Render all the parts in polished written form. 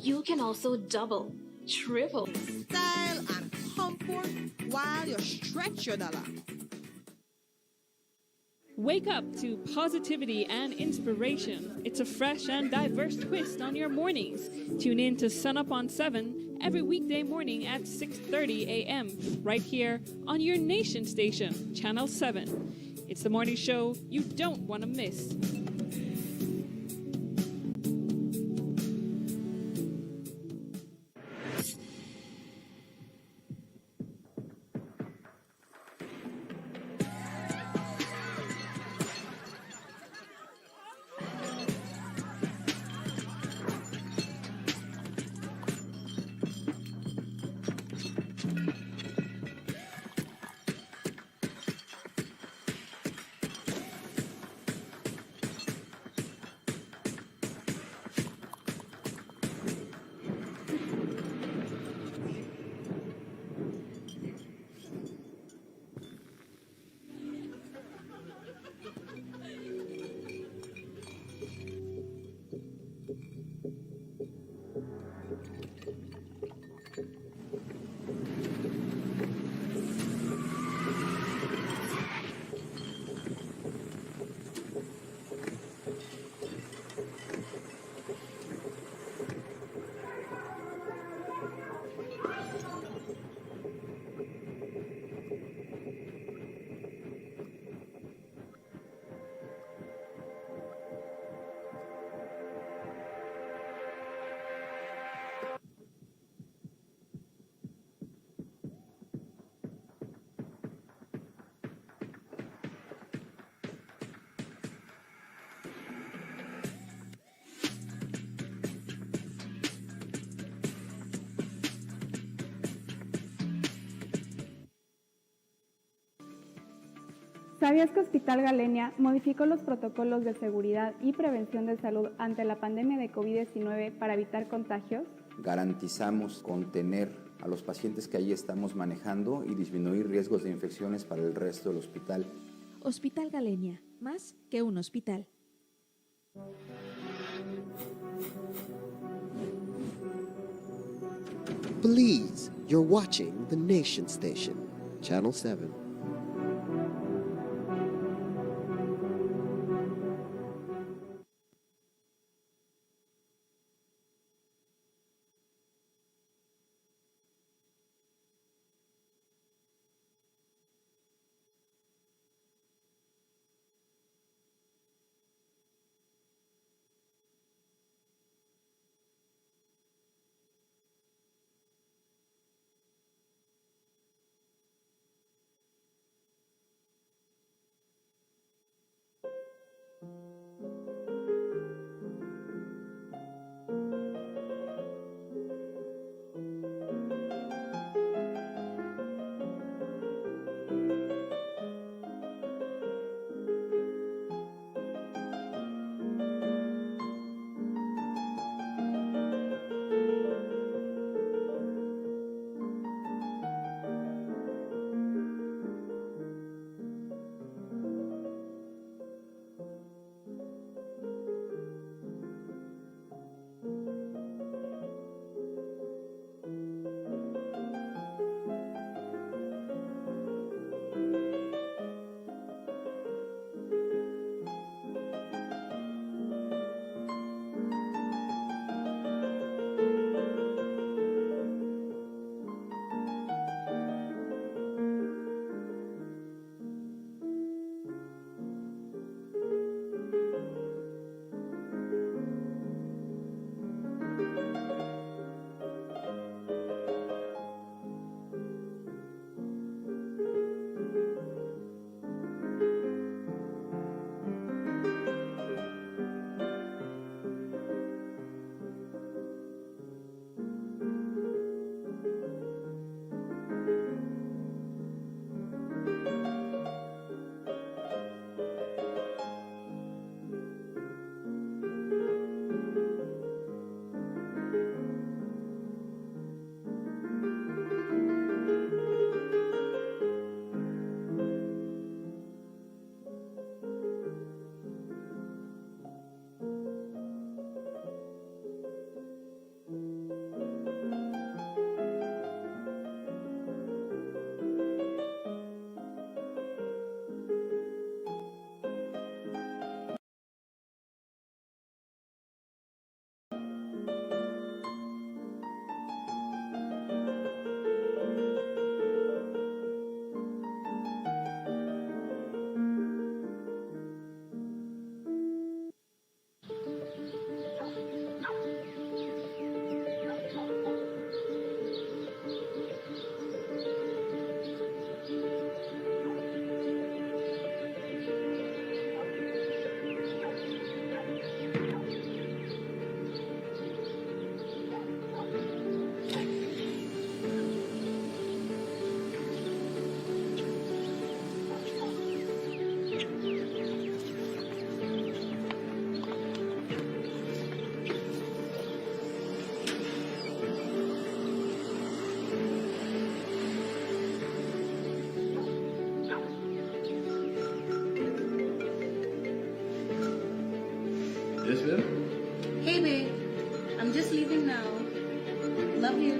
You can also double, triple. Style and comfort while you stretch your dollar. Wake up to positivity and inspiration. It's a fresh and diverse twist on your mornings. Tune in to Sun Up on 7 every weekday morning at 6:30 a.m. right here on your nation station, Channel 7. It's the morning show you don't want to miss. ¿Sabías que Hospital Galenia modificó los protocolos de seguridad y prevención de salud ante la pandemia de COVID-19 para evitar contagios? Garantizamos contener a los pacientes que allí estamos manejando y disminuir riesgos de infecciones para el resto del hospital. Hospital Galenia, más que un hospital. Belize, you're watching the Nation Station, Channel 7. just leaving now. Love you.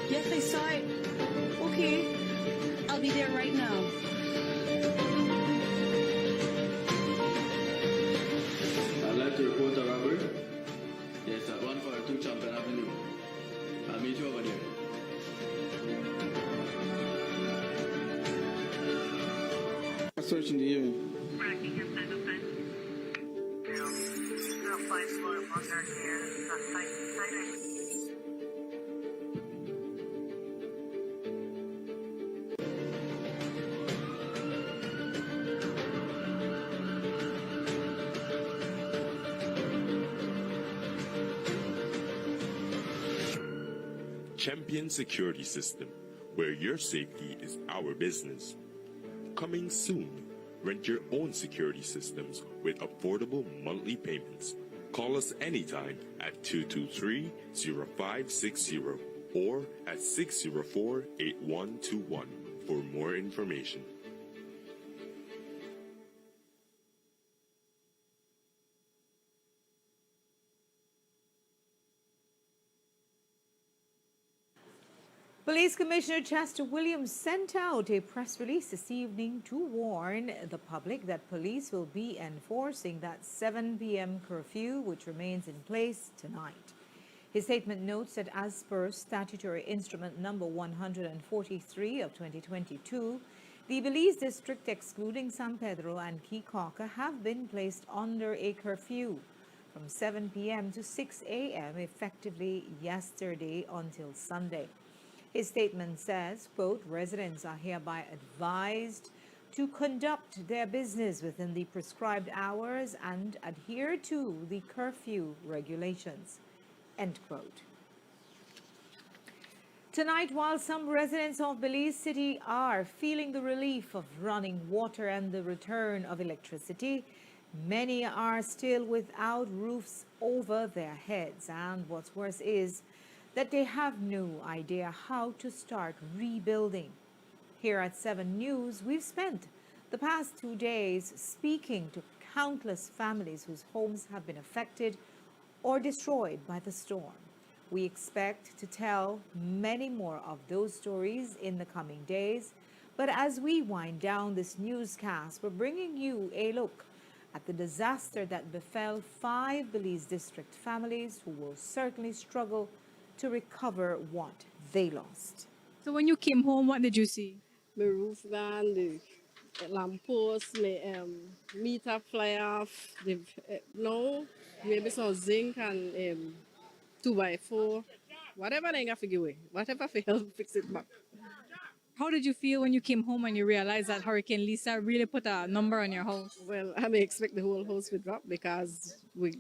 Yes, I saw it. Okay. I'll be there right now. I'd like to report a robbery. Yes, at 142 Champion Avenue. I'll meet you over there. Searching the area. Champion Security System, where your safety is our business. Coming soon. Rent your own security systems with affordable monthly payments. Call us anytime at 223-0560 or at 604-8121 for more information. Police Commissioner Chester Williams sent out a press release this evening to warn the public that police will be enforcing that 7 p.m. curfew, which remains in place tonight. His statement notes that as per statutory instrument number 143 of 2022, the Belize district, excluding San Pedro and Kikaka, have been placed under a curfew from 7 p.m. to 6 a.m. effectively yesterday until Sunday. His statement says, quote, residents are hereby advised to conduct their business within the prescribed hours and adhere to the curfew regulations, end quote. Tonight, while some residents of Belize City are feeling the relief of running water and the return of electricity, many are still without roofs over their heads. And what's worse is that they have no idea how to start rebuilding. Here at 7 News, we've spent the past 2 days speaking to countless families whose homes have been affected or destroyed by the storm. We expect to tell many more of those stories in the coming days, but as we wind down this newscast, we're bringing you a look at the disaster that befell 5 Belize District families who will certainly struggle to recover what they lost. So when you came home, what did you see? My roof gone, the lamp post, my meter fly off, no, maybe some zinc and 2x4, whatever they got to give away, whatever for help fix it back. How did you feel when you came home and you realized that Hurricane Lisa really put a number on your house? Well, I may expect the whole house to drop because we're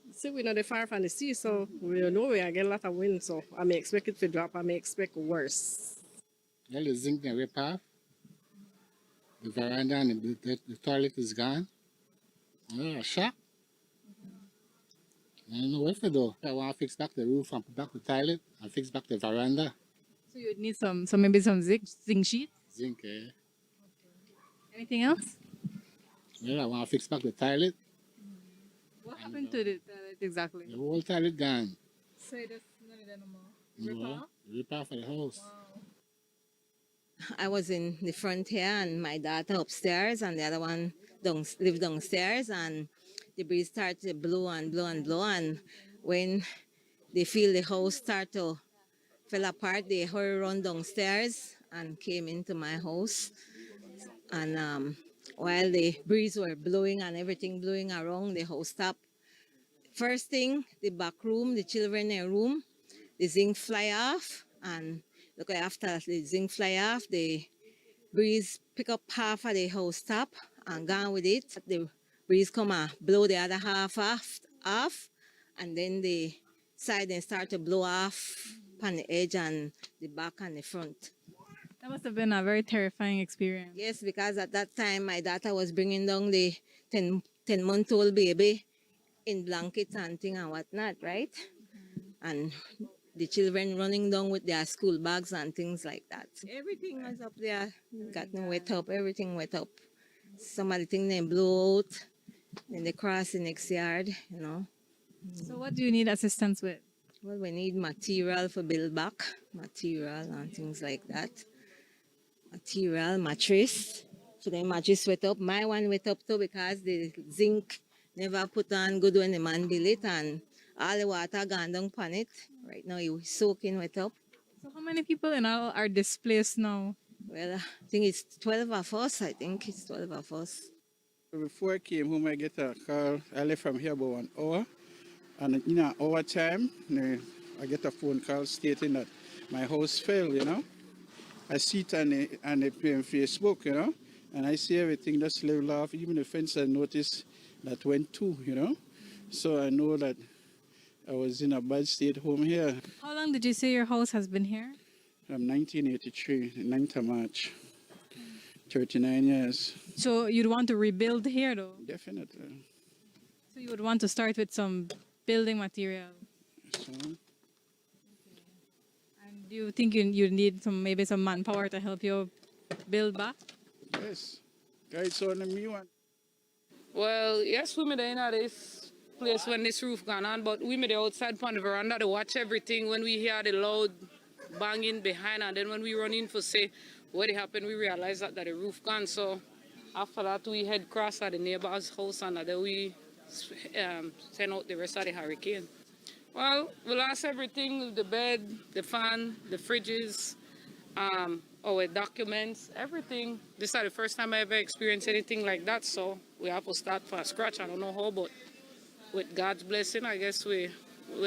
not that far from the sea, so we know we get a lot of wind, so I may expect it to drop. I may expect worse. Well, the zinc they rip off, the veranda and the toilet is gone. Oh, shock. I don't know what to do. I want to fix back the roof and put back the toilet and fix back the veranda. So you'd need maybe some zinc sheet? Zinc, eh? Okay. Anything else? Well, I want to fix back the toilet. What happened to the toilet exactly? The whole toilet gone. So that's none of that no more? No, rip off of the house. Wow. I was in the front here and my daughter upstairs and the other one lived downstairs, and the breeze started to blow and blow and blow, and when they feel the house start to fell apart, they hurry run downstairs and came into my house. And while the breeze were blowing and everything blowing around, the house stopped. First thing, the back room, the children room, the zinc fly off, and look, after the zinc fly off, the breeze pick up half of the house top and gone with it. The breeze come and blow the other half off, and then the side then start to blow off on the edge and the back and the front. That must have been a very terrifying experience. Yes, because at that time my daughter was bringing down the 10-month-old baby in blankets and thing and whatnot, right? And the children running down with their school bags and things like that. Everything was up there, got no wet up, everything wet up. Some of the things they blow out, then they cross the next yard, you know. So what do you need assistance with? Well, we need material for build back, material and things like that. Material, mattress. So the mattress wet up. My one wet up too because the zinc never put on good when the man built it and all the water gone down upon it. Right now it's soaking wet up. So how many people in all are displaced now? Well, I think it's 12 of us. I think it's 12 of us. Before I came home, I get a call. I left from here about 1 hour. And in an hour time, I get a phone call stating that my house fell, you know. I see it on the Facebook, you know, and I see everything just level off. Even the fence I noticed that went too, you know. So I know that I was in a bad state home here. How long did you say your house has been here? From 1983, 9th of March, 39 years. So you'd want to rebuild here though? Definitely. So you would want to start with some building material? So, do you think you need maybe some manpower to help you build back? yes. Guys on me one. Well, yes, we made in this place when this roof gone on, but we made outside on the veranda to watch everything when we hear the loud banging behind, and then when we run in for say what happened, we realized that the roof gone. So after that, we head across at the neighbor's house and then we send out the rest of the hurricane. Well, we lost everything, the bed, the fan, the fridges, our documents, everything. This is the first time I ever experienced anything like that, so we have to start from scratch. I don't know how, but with God's blessing, I guess we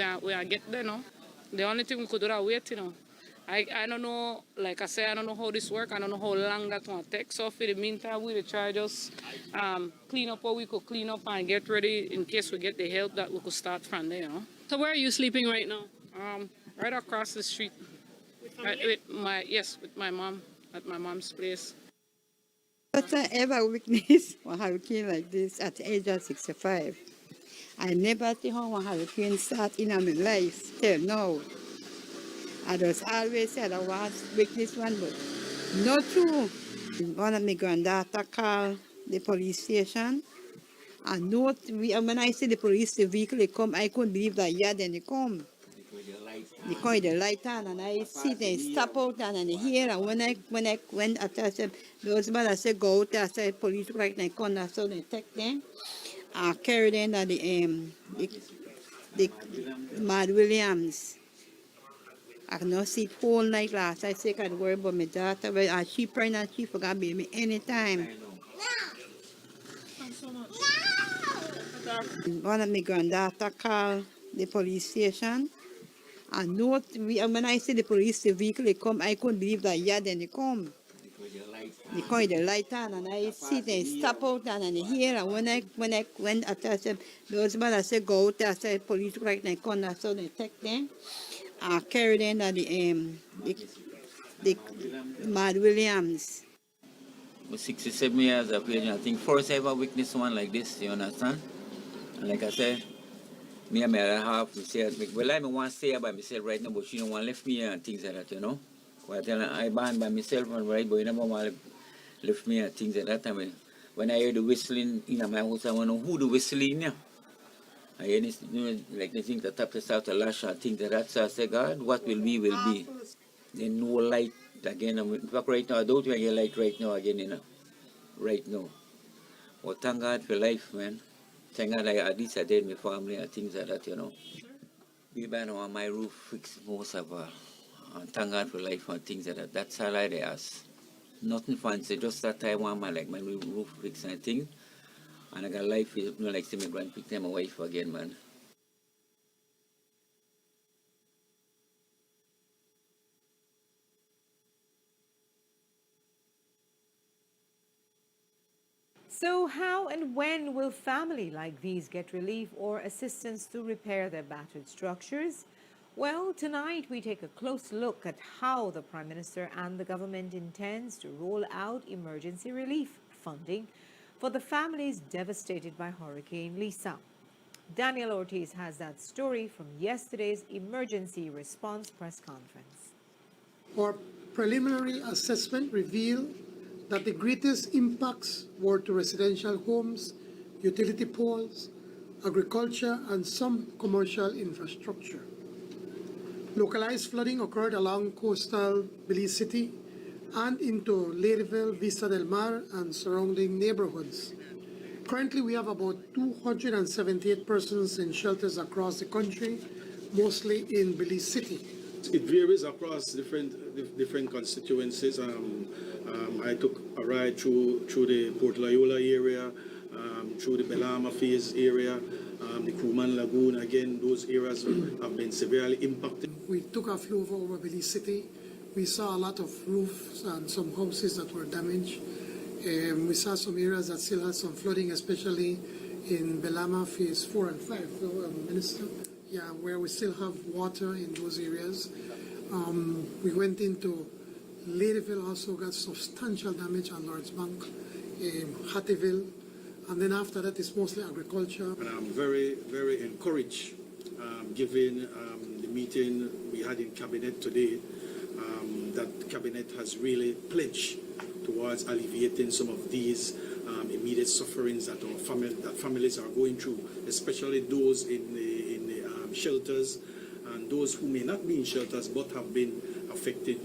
are get there now. The only thing we could do is wait, you know. I don't know, like I said, I don't know how this works. I don't know how long that will take. So for the meantime, we will try just clean up what we could clean up and get ready in case we get the help that we could start from there, you know. So where are you sleeping right now? Right across the street. With my mom, at my mom's place. But I ever witnessed a hurricane like this at the age of 65. I never see how a hurricane start in my life till now. I just always said I was witness one, but not true. One of my granddaughter called the police station. And when I see the police vehicle they come, I couldn't believe that then they come. They call the light on, and I see they stop out and I hear. And when I went, I said, those men I said go out. I said police right now come, so they take them. I carry them at the Mad Williams. I cannot sleep whole night last. I say I could worry about my daughter, but she pregnant, she forgot baby anytime. One of my granddaughter called the police station. And when I see the police vehicle they come, I couldn't believe that then they come. They call the light on, and I see they stop out and I hear. And when I went, I said, those men I said go out. I said police right now come, so they take them. I carry them at the Mad Williams. For 67 years of age, I think first I ever witnessed one like this, you understand? And like I said, me and my other half, we said, well, I want to stay by myself right now, but she don't want to left me here and things like that, you know? Well, I tell her, I born by myself and right, but you never want to left me and things like that. I mean, when I hear the whistling in my house, I want to know who the whistling here. I hear this, like they think the top start to lash and things like that. So I say, God, what will be, will be. Then no light again. In fact, right now, I don't want to get light right now again, you know? Right now. But thank God for life, man. Thank God at least I did my family and things like that, you know. We been on my roof fixed most of all. And thank God for life and things like that. That's all I ask. Nothing fancy, just that time one man like my roof fixed and things. And I got life, you know, like see my grandpick and my wife again, man. So how and when will family like these get relief or assistance to repair their battered structures? Well, tonight we take a close look at how the Prime Minister and the government intends to roll out emergency relief funding for the families devastated by Hurricane Lisa. Daniel Ortiz has that story from yesterday's emergency response press conference. Our preliminary assessment revealed that the greatest impacts were to residential homes, utility poles, agriculture, and some commercial infrastructure. Localized flooding occurred along coastal Belize City and into Ladyville, Vista del Mar, and surrounding neighborhoods. Currently, we have about 278 persons in shelters across the country, mostly in Belize City. It varies across different constituencies. I took a ride through the Port Loyola area, through the Belama Phase area, the Kuman Lagoon. Again, those areas have been severely impacted. We took a flew over Belize City. We saw a lot of roofs and some houses that were damaged. We saw some areas that still had some flooding, especially in Belama Phase 4 and 5, Minister. Yeah, where we still have water in those areas. We went into Ladyville, also got substantial damage on Lord's Bank, Hattieville, and then after that it's mostly agriculture. And I'm very, very encouraged, given the meeting we had in Cabinet today, that Cabinet has really pledged towards alleviating some of these immediate sufferings that families are going through, especially those in the shelters and those who may not be in shelters but have been affected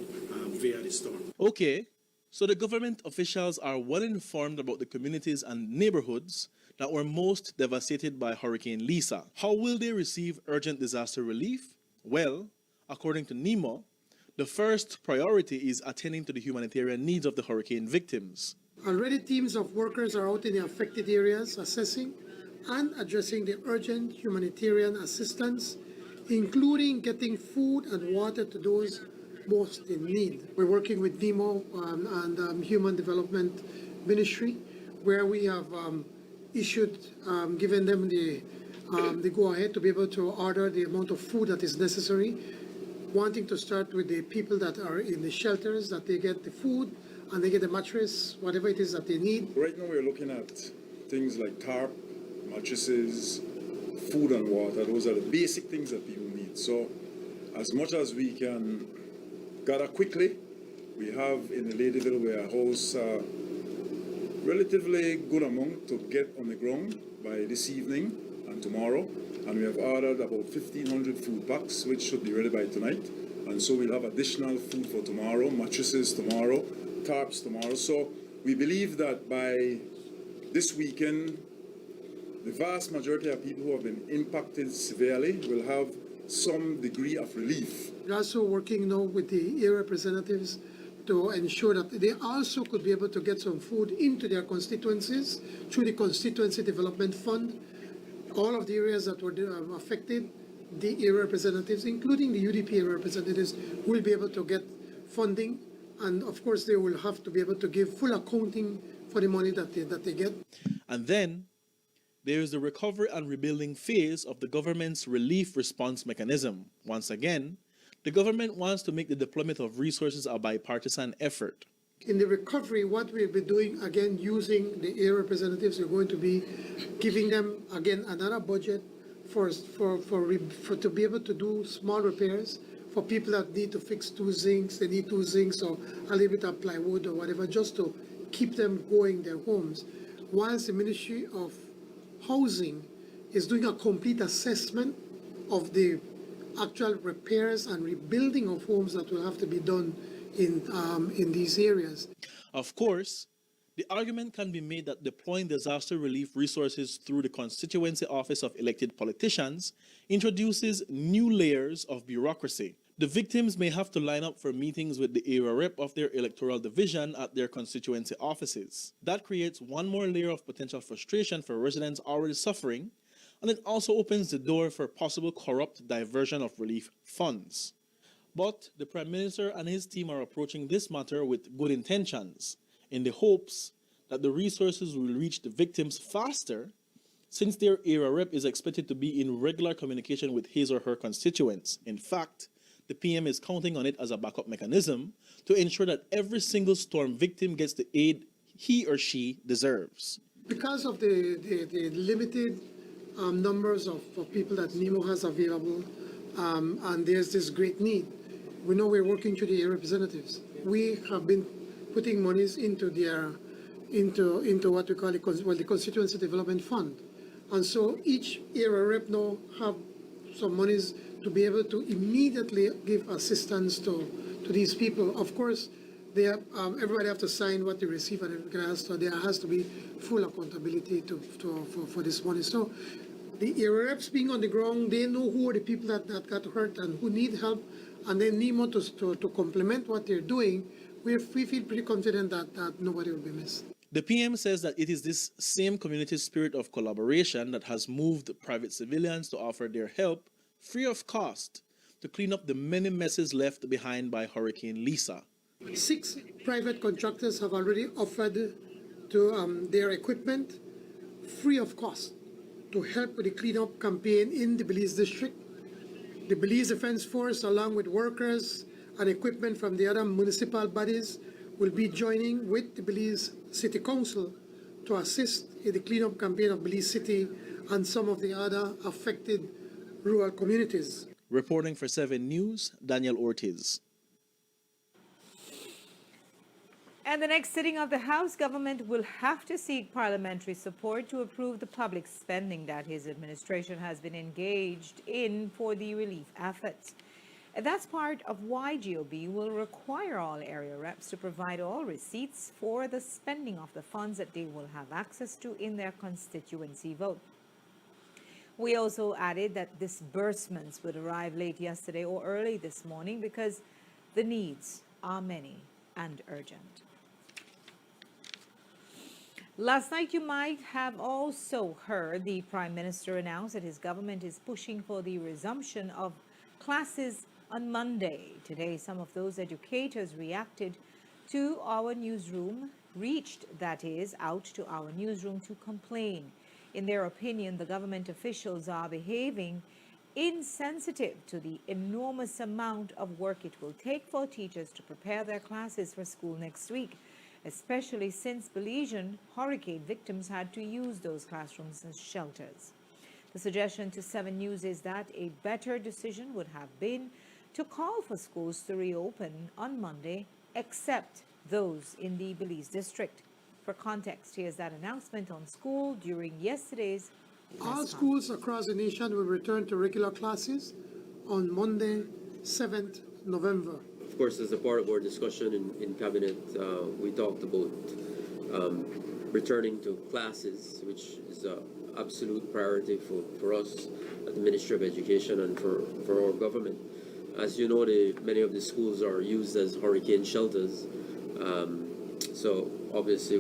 via the storm. Okay, so the government officials are well informed about the communities and neighborhoods that were most devastated by Hurricane Lisa. How will they receive urgent disaster relief? Well, according to NEMA, the first priority is attending to the humanitarian needs of the hurricane victims. Already teams of workers are out in the affected areas assessing and addressing the urgent humanitarian assistance, including getting food and water to those most in need. We're working with NEMO and Human Development Ministry, where we have given them the go-ahead to be able to order the amount of food that is necessary, wanting to start with the people that are in the shelters, that they get the food and they get the mattress, whatever it is that they need. Right now we're looking at things like tarp, mattresses, food and water. Those are the basic things that people need. So as much as we can gather quickly, we have in the Ladyville warehouse relatively good amount to get on the ground by this evening and tomorrow. And we have ordered about 1,500 food packs, which should be ready by tonight. And so we'll have additional food for tomorrow, mattresses tomorrow, tarps tomorrow. So we believe that by this weekend, the vast majority of people who have been impacted severely will have some degree of relief. We're also working now with the area representatives to ensure that they also could be able to get some food into their constituencies through the Constituency Development Fund. All of the areas that were affected, the area representatives, including the UDP area representatives, will be able to get funding. And of course, they will have to be able to give full accounting for the money that they get. And then there is the recovery and rebuilding phase of the government's relief response mechanism. Once again, the government wants to make the deployment of resources a bipartisan effort. In the recovery, what we'll be doing, again, using the area representatives, we're going to be giving them, again, another budget to be able to do small repairs for people that need to fix two zincs, they need two zincs or a little bit of plywood or whatever, just to keep them going their homes. Whilst the Ministry of Housing is doing a complete assessment of the actual repairs and rebuilding of homes that will have to be done in these areas. Of course, the argument can be made that deploying disaster relief resources through the constituency office of elected politicians introduces new layers of bureaucracy. The victims may have to line up for meetings with the area rep of their electoral division at their constituency offices. That creates one more layer of potential frustration for residents already suffering, and it also opens the door for possible corrupt diversion of relief funds. But the Prime Minister and his team are approaching this matter with good intentions, in the hopes that the resources will reach the victims faster, since their area rep is expected to be in regular communication with his or her constituents. In fact, the PM is counting on it as a backup mechanism to ensure that every single storm victim gets the aid he or she deserves. Because of the limited numbers of people that NEMO has available, and there's this great need, we know we're working through the representatives. We have been putting monies into what we call the Constituency Development Fund. And so each area rep now have some monies to be able to immediately give assistance to these people. Of course, they have, everybody have to sign what they receive, and so there has to be full accountability for this money. So the area reps being on the ground, they know who are the people that got hurt and who need help, and then NEMO to complement what they're doing. We feel pretty confident that nobody will be missed. The PM says that it is this same community spirit of collaboration that has moved private civilians to offer their help free of cost to clean up the many messes left behind by Hurricane Lisa. 6 private contractors have already offered to their equipment free of cost to help with the cleanup campaign in the Belize district. The Belize Defense Force, along with workers and equipment from the other municipal bodies, will be joining with the Belize City Council to assist in the cleanup campaign of Belize City and some of the other affected rural communities. Reporting for 7 News, Daniel Ortiz. And the next sitting of the House, government will have to seek parliamentary support to approve the public spending that his administration has been engaged in for the relief efforts. And that's part of why GOB will require all area reps to provide all receipts for the spending of the funds that they will have access to in their constituency vote. We also added that disbursements would arrive late yesterday or early this morning because the needs are many and urgent. Last night, you might have also heard the Prime Minister announce that his government is pushing for the resumption of classes on Monday. Today, some of those educators reacted to our newsroom, out to our newsroom to complain. In their opinion, the government officials are behaving insensitive to the enormous amount of work it will take for teachers to prepare their classes for school next week, especially since Belizean hurricane victims had to use those classrooms as shelters. The suggestion to 7 News is that a better decision would have been to call for schools to reopen on Monday, except those in the Belize district. For context, here's that announcement on school during yesterday's All schools across the nation will return to regular classes on Monday, 7th November. Of course, as a part of our discussion in Cabinet, we talked about returning to classes, which is an absolute priority for us at the Ministry of Education and for our government. As you know, many of the schools are used as hurricane shelters. So obviously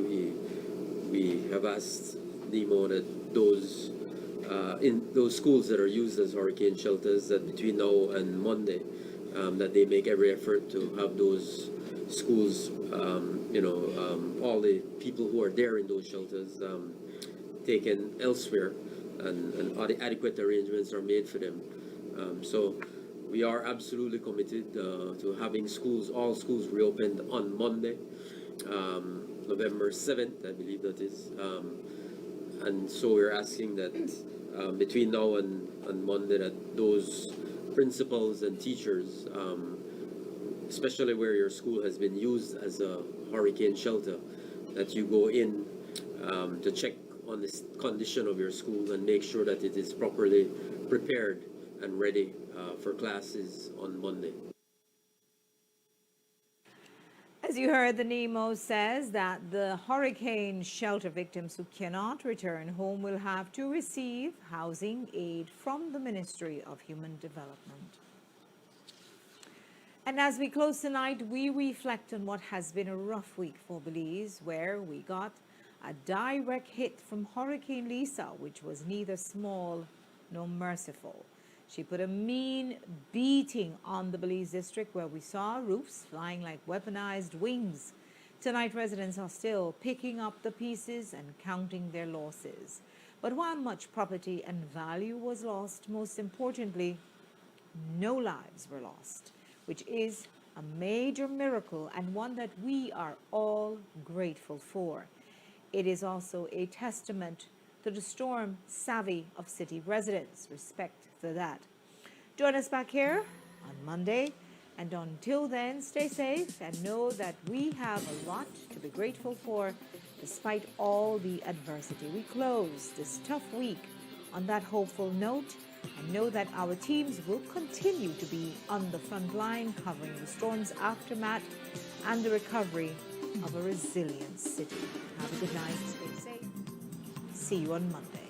we have asked NEMO that those in those schools that are used as hurricane shelters, that between now and Monday, that they make every effort to have those schools, all the people who are there in those shelters taken elsewhere, and adequate arrangements are made for them. So we are absolutely committed to having all schools reopened on Monday, November 7th, I believe that is. And so we're asking that between now and Monday, that those principals and teachers, especially where your school has been used as a hurricane shelter, that you go in to check on the condition of your school and make sure that it is properly prepared and ready for classes on Monday. As you heard, the NEMO says that the hurricane shelter victims who cannot return home will have to receive housing aid from the Ministry of Human Development. And as we close tonight, we reflect on what has been a rough week for Belize, where we got a direct hit from Hurricane Lisa, which was neither small nor merciful. She put a mean beating on the Belize district, where we saw roofs flying like weaponized wings. Tonight, residents are still picking up the pieces and counting their losses. But while much property and value was lost, most importantly, no lives were lost, which is a major miracle and one that we are all grateful for. It is also a testament to the storm savvy of city residents. Respect for that. Join us back here on Monday. And until then, stay safe and know that we have a lot to be grateful for despite all the adversity. We close this tough week on that hopeful note and know that our teams will continue to be on the front line covering the storm's aftermath and the recovery of a resilient city. Have a good night, stay safe. See you on Monday.